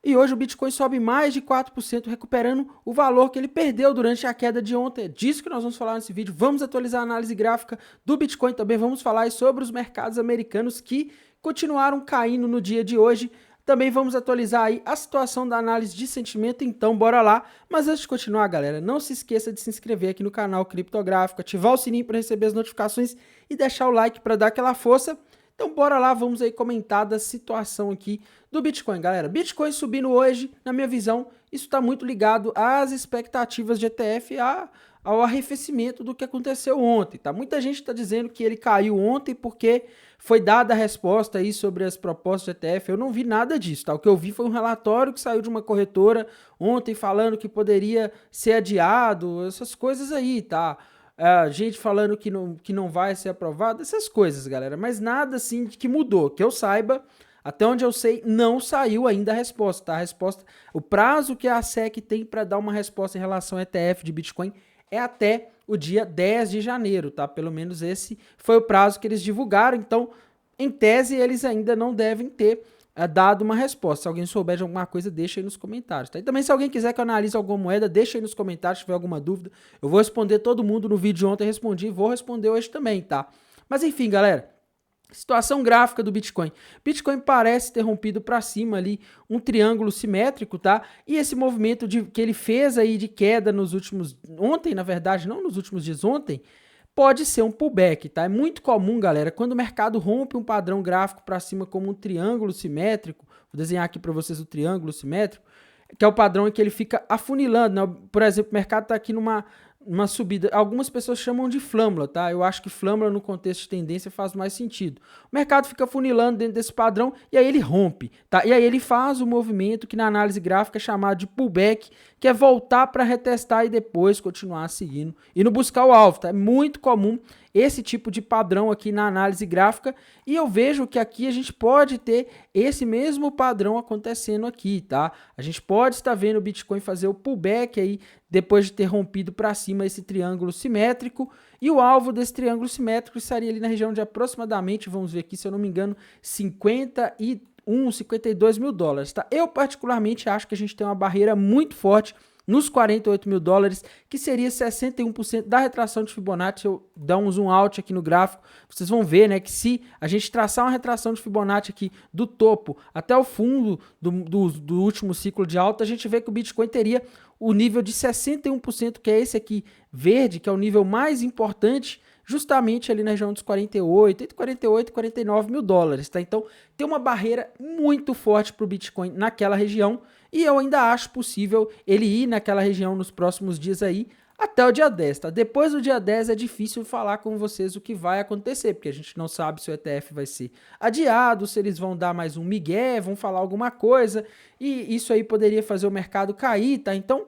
E hoje o Bitcoin sobe mais de 4%, recuperando o valor que ele perdeu durante a queda de ontem. É disso que nós vamos falar nesse vídeo. Vamos atualizar a análise gráfica do Bitcoin também. Vamos falar sobre os mercados americanos que continuaram caindo no dia de hoje. Também vamos atualizar aí a situação da análise de sentimento, então bora lá. Mas antes de continuar, galera, não se esqueça de se inscrever aqui no canal Criptográfico, ativar o sininho para receber as notificações e deixar o like para dar aquela força. Então bora lá, vamos aí comentar da situação aqui do Bitcoin, galera. Bitcoin subindo hoje, na minha visão, isso está muito ligado às expectativas de ETF, ao arrefecimento do que aconteceu ontem, tá? Muita gente está dizendo que ele caiu ontem porque foi dada a resposta aí sobre as propostas de ETF. Eu não vi nada disso, tá? O que eu vi foi um relatório que saiu de uma corretora ontem falando que poderia ser adiado, essas coisas aí, tá? Gente falando que não vai ser aprovado, essas coisas, galera. Mas nada assim que mudou, que eu saiba. Até onde eu sei, não saiu ainda a resposta, tá? A resposta, o prazo que a SEC tem para dar uma resposta em relação ao ETF de Bitcoin é até o dia 10 de janeiro, tá? Pelo menos esse foi o prazo que eles divulgaram. Então, em tese, eles ainda não devem ter dado uma resposta. Se alguém souber de alguma coisa, deixa aí nos comentários, tá? E também se alguém quiser que eu analise alguma moeda, deixa aí nos comentários se tiver alguma dúvida. Eu vou responder todo mundo no vídeo ontem, respondi e vou responder hoje também, tá? Mas enfim, galera, situação gráfica do Bitcoin. Bitcoin parece ter rompido para cima ali um triângulo simétrico, tá? E esse movimento que ele fez aí de queda nos últimos... Ontem, na verdade, não nos últimos dias, ontem, pode ser um pullback, tá? É muito comum, galera, quando o mercado rompe um padrão gráfico para cima como um triângulo simétrico, vou desenhar aqui para vocês o triângulo simétrico, que é o padrão em que ele fica afunilando, né? Por exemplo, o mercado está aqui numa subida, algumas pessoas chamam de flâmula, tá? Eu acho que flâmula no contexto de tendência faz mais sentido. O mercado fica funilando dentro desse padrão e aí ele rompe, tá? E aí ele faz o movimento que na análise gráfica é chamado de pullback, que é voltar para retestar e depois continuar seguindo e não buscar o alvo, tá? É muito comum esse tipo de padrão aqui na análise gráfica e eu vejo que aqui a gente pode ter esse mesmo padrão acontecendo aqui, tá? A gente pode estar vendo o Bitcoin fazer o pullback aí depois de ter rompido para cima esse triângulo simétrico e o alvo desse triângulo simétrico estaria ali na região de aproximadamente, vamos ver aqui se eu não me engano, 52 mil dólares, tá? Eu particularmente acho que a gente tem uma barreira muito forte nos 48 mil dólares, que seria 61% da retração de Fibonacci. Se eu dar um zoom out aqui no gráfico, vocês vão ver, né, que se a gente traçar uma retração de Fibonacci aqui do topo até o fundo do último ciclo de alta, a gente vê que o Bitcoin teria o nível de 61%, que é esse aqui verde, que é o nível mais importante, justamente ali na região dos 48, entre 48 e 49 mil dólares, tá? Então, tem uma barreira muito forte para o Bitcoin naquela região e eu ainda acho possível ele ir naquela região nos próximos dias aí até o dia 10, tá? Depois do dia 10 é difícil falar com vocês o que vai acontecer, porque a gente não sabe se o ETF vai ser adiado, se eles vão dar mais um migué, vão falar alguma coisa e isso aí poderia fazer o mercado cair, tá? Então,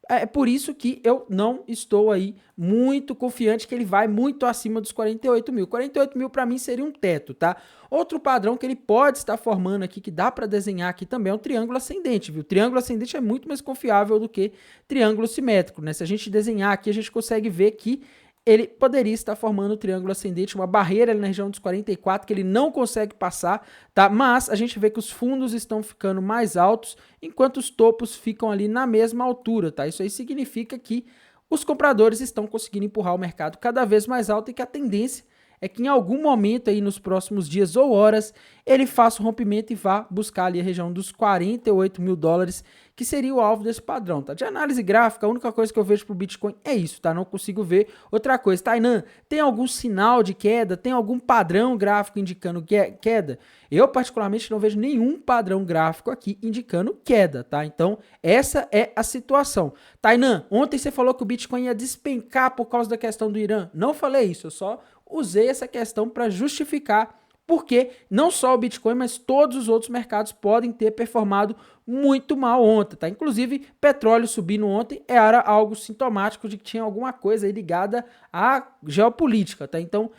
é por isso que eu não estou aí muito confiante que ele vai muito acima dos 48 mil. 48 mil para mim seria um teto, tá? Outro padrão que ele pode estar formando aqui, que dá para desenhar aqui também, é um triângulo ascendente, viu? Triângulo ascendente é muito mais confiável do que triângulo simétrico, né? Se a gente desenhar aqui, a gente consegue ver que ele poderia estar formando o triângulo ascendente, uma barreira ali na região dos 44 que ele não consegue passar, tá? Mas a gente vê que os fundos estão ficando mais altos, enquanto os topos ficam ali na mesma altura, tá? Isso aí significa que os compradores estão conseguindo empurrar o mercado cada vez mais alto e que a tendência é que em algum momento aí nos próximos dias ou horas ele faça o rompimento e vá buscar ali a região dos 48 mil dólares, que seria o alvo desse padrão, tá? De análise gráfica, a única coisa que eu vejo pro Bitcoin é isso, tá? Não consigo ver outra coisa. Tainan, tem algum sinal de queda? Tem algum padrão gráfico indicando queda? Eu, particularmente, não vejo nenhum padrão gráfico aqui indicando queda, tá? Então, essa é a situação. Tainan, ontem você falou que o Bitcoin ia despencar por causa da questão do Irã. Não falei isso, eu só usei essa questão para justificar porque não só o Bitcoin, mas todos os outros mercados podem ter performado muito mal ontem, tá? Inclusive, petróleo subindo ontem era algo sintomático de que tinha alguma coisa aí ligada à geopolítica, tá? Então,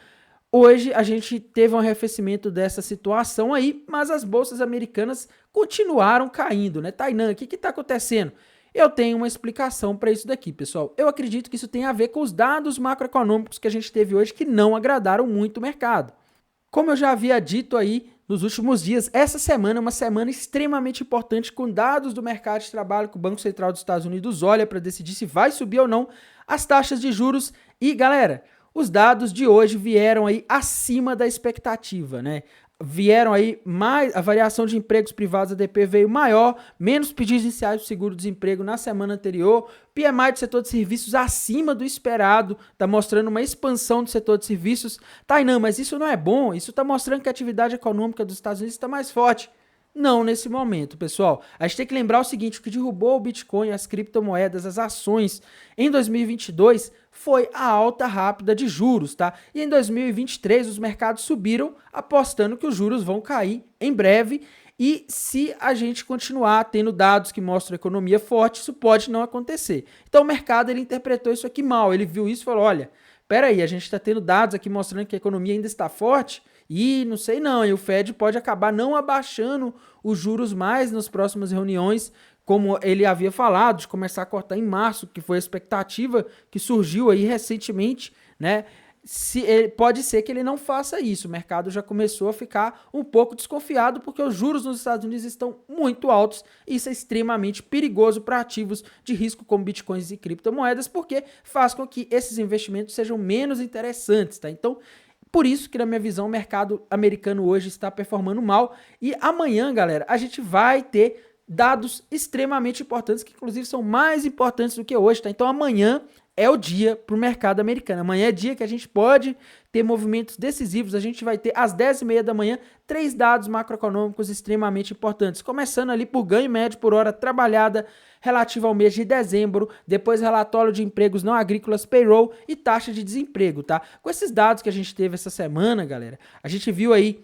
hoje a gente teve um arrefecimento dessa situação aí, mas as bolsas americanas continuaram caindo, né? Tainan, o que está acontecendo? Eu tenho uma explicação para isso daqui, pessoal. Eu acredito que isso tem a ver com os dados macroeconômicos que a gente teve hoje que não agradaram muito o mercado. Como eu já havia dito aí nos últimos dias. Essa semana é uma semana extremamente importante com dados do mercado de trabalho que o Banco Central dos Estados Unidos olha para decidir se vai subir ou não as taxas de juros. E, galera, os dados de hoje vieram aí acima da expectativa, né? Vieram aí mais, a variação de empregos privados ADP veio maior, menos pedidos iniciais de seguro-desemprego na semana anterior, PMI do setor de serviços acima do esperado, tá mostrando uma expansão do setor de serviços. Não, mas isso não é bom, isso tá mostrando que a atividade econômica dos Estados Unidos está mais forte. Não nesse momento, pessoal. A gente tem que lembrar o seguinte, o que derrubou o Bitcoin, as criptomoedas, as ações em 2022 foi a alta rápida de juros, tá? E em 2023 os mercados subiram apostando que os juros vão cair em breve e se a gente continuar tendo dados que mostram a economia forte, isso pode não acontecer. Então o mercado ele interpretou isso aqui mal, ele viu isso e falou, olha, peraí, a gente está tendo dados aqui mostrando que a economia ainda está forte, e não sei não, e o Fed pode acabar não abaixando os juros mais nas próximas reuniões, como ele havia falado, de começar a cortar em março, que foi a expectativa que surgiu aí recentemente, né? Pode ser que ele não faça isso, o mercado já começou a ficar um pouco desconfiado, porque os juros nos Estados Unidos estão muito altos, e isso é extremamente perigoso para ativos de risco como bitcoins e criptomoedas, porque faz com que esses investimentos sejam menos interessantes, tá? Então, por isso que, na minha visão, o mercado americano hoje está performando mal. E amanhã, galera, a gente vai ter dados extremamente importantes, que inclusive são mais importantes do que hoje, tá? Então amanhã é o dia para o mercado americano. Amanhã é dia que a gente pode ter movimentos decisivos. A gente vai ter às 10h30 da manhã 3 dados macroeconômicos extremamente importantes. Começando ali por ganho médio por hora trabalhada relativo ao mês de dezembro, depois relatório de empregos não agrícolas, payroll e taxa de desemprego, tá? Com esses dados que a gente teve essa semana, galera, a gente viu aí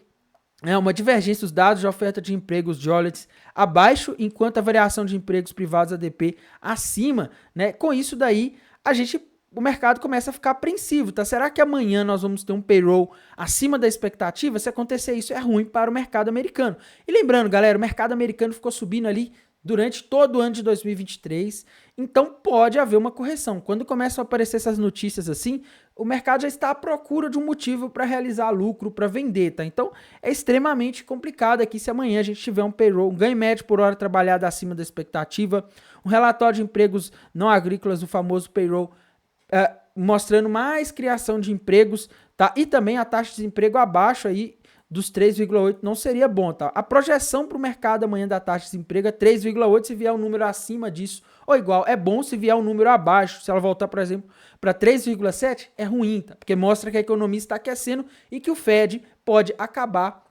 uma divergência dos dados de oferta de empregos Jolets abaixo, enquanto a variação de empregos privados ADP acima, né? Com isso daí, o mercado começa a ficar apreensivo, tá? Será que amanhã nós vamos ter um payroll acima da expectativa? Se acontecer isso, é ruim para o mercado americano. E lembrando, galera, o mercado americano ficou subindo ali durante todo o ano de 2023, então pode haver uma correção. Quando começam a aparecer essas notícias assim, o mercado já está à procura de um motivo para realizar lucro, para vender, tá? Então é extremamente complicado aqui se amanhã a gente tiver um payroll, um ganho médio por hora trabalhada acima da expectativa, um relatório de empregos não agrícolas, o famoso payroll, mostrando mais criação de empregos, tá? E também a taxa de desemprego abaixo aí dos 3,8 não seria bom, tá? A projeção para o mercado amanhã da taxa de desemprego é 3,8, se vier um número acima disso ou igual, é bom. Se vier um número abaixo, se ela voltar, por exemplo, para 3,7, é ruim, tá? Porque mostra que a economia está aquecendo e que o Fed pode acabar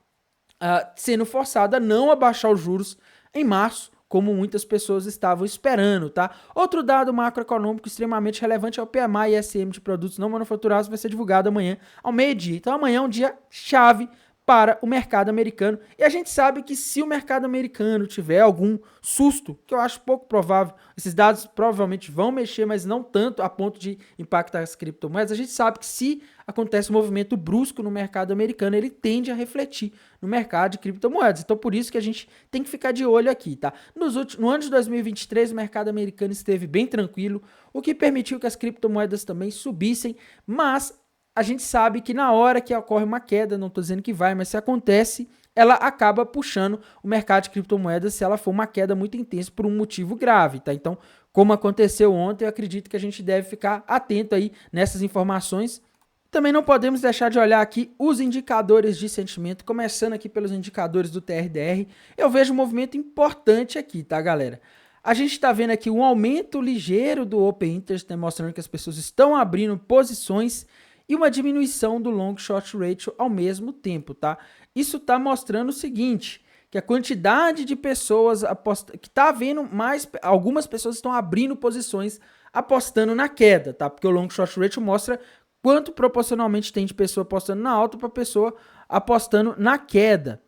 sendo forçado a não abaixar os juros em março, como muitas pessoas estavam esperando, tá? Outro dado macroeconômico extremamente relevante é o PMI e ISM de produtos não manufaturados, vai ser divulgado amanhã ao meio-dia. Então amanhã é um dia chave para o mercado americano. E a gente sabe que se o mercado americano tiver algum susto, que eu acho pouco provável, esses dados provavelmente vão mexer, mas não tanto a ponto de impactar as criptomoedas, a gente sabe que se acontece um movimento brusco no mercado americano, ele tende a refletir no mercado de criptomoedas. Então, por isso que a gente tem que ficar de olho aqui, tá? No ano de 2023, o mercado americano esteve bem tranquilo, o que permitiu que as criptomoedas também subissem, mas a gente sabe que na hora que ocorre uma queda, não estou dizendo que vai, mas se acontece, ela acaba puxando o mercado de criptomoedas se ela for uma queda muito intensa por um motivo grave, tá? Então, como aconteceu ontem, eu acredito que a gente deve ficar atento aí nessas informações. Também não podemos deixar de olhar aqui os indicadores de sentimento, começando aqui pelos indicadores do TRDR. Eu vejo um movimento importante aqui, tá, galera? A gente está vendo aqui um aumento ligeiro do Open Interest, né, mostrando que as pessoas estão abrindo posições e uma diminuição do long short ratio ao mesmo tempo, tá? Isso está mostrando o seguinte, que a quantidade de pessoas que está havendo algumas pessoas estão abrindo posições apostando na queda, tá? Porque o long short ratio mostra quanto proporcionalmente tem de pessoa apostando na alta para pessoa apostando na queda.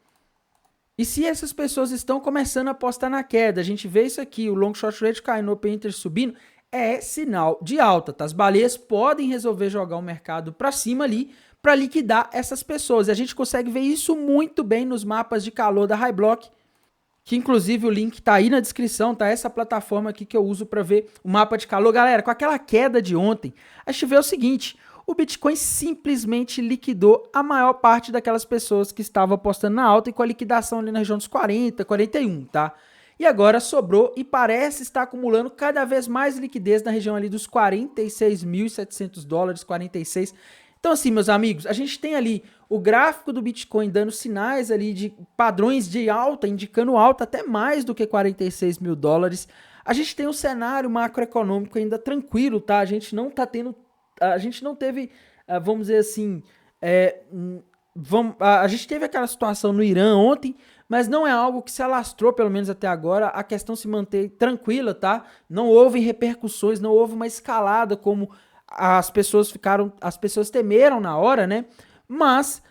E se essas pessoas estão começando a apostar na queda, a gente vê isso aqui, o long short ratio caindo, o Open Interest subindo, é sinal de alta, tá? As baleias podem resolver jogar o mercado para cima ali para liquidar essas pessoas. E a gente consegue ver isso muito bem nos mapas de calor da HighBlock, que inclusive o link tá aí na descrição, tá? Essa plataforma aqui que eu uso para ver o mapa de calor. Galera, com aquela queda de ontem, a gente vê o seguinte, o Bitcoin simplesmente liquidou a maior parte daquelas pessoas que estavam apostando na alta e com a liquidação ali na região dos 40, 41, tá? E agora sobrou e parece estar acumulando cada vez mais liquidez na região ali dos 46.700 dólares, 46. Então assim, meus amigos, a gente tem ali o gráfico do Bitcoin dando sinais ali de padrões de alta, indicando alta até mais do que 46 mil dólares. A gente tem um cenário macroeconômico ainda tranquilo, tá? A gente não teve, vamos dizer assim, a gente teve aquela situação no Irã ontem, mas não é algo que se alastrou, pelo menos até agora. A questão se mantém tranquila, tá? Não houve repercussões, não houve uma escalada como as pessoas temeram na hora, né? Mas,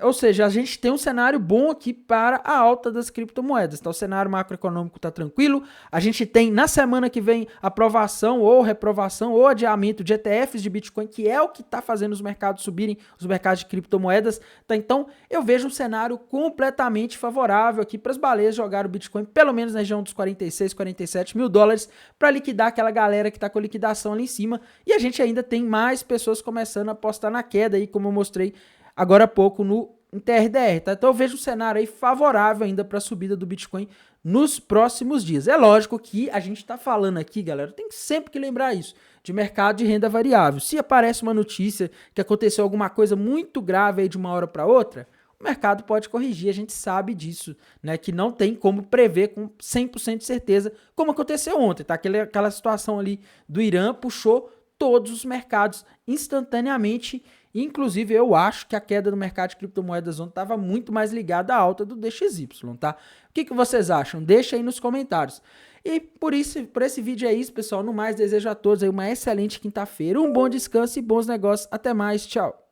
ou seja, a gente tem um cenário bom aqui para a alta das criptomoedas. Então, o cenário macroeconômico está tranquilo. A gente tem, na semana que vem, aprovação ou reprovação ou adiamento de ETFs de Bitcoin, que é o que está fazendo os mercados subirem, os mercados de criptomoedas. Tá? Então, eu vejo um cenário completamente favorável aqui para as baleias jogar o Bitcoin, pelo menos na região dos 46, 47 mil dólares, para liquidar aquela galera que está com liquidação ali em cima. E a gente ainda tem mais pessoas começando a apostar na queda aí, como eu mostrei agora há pouco no TRDR, tá? Então eu vejo um cenário aí favorável ainda para a subida do Bitcoin nos próximos dias. É lógico que a gente está falando aqui, galera, tem sempre que lembrar isso, de mercado de renda variável. Se aparece uma notícia que aconteceu alguma coisa muito grave aí de uma hora para outra, o mercado pode corrigir, a gente sabe disso, né? Que não tem como prever com 100% de certeza, como aconteceu ontem, tá? Aquela situação ali do Irã puxou todos os mercados instantaneamente. Inclusive, eu acho que a queda do mercado de criptomoedas ontem estava muito mais ligada à alta do DXY, tá? O que vocês acham? Deixa aí nos comentários. E por esse vídeo é isso, pessoal. No mais, desejo a todos aí uma excelente quinta-feira, um bom descanso e bons negócios. Até mais, tchau!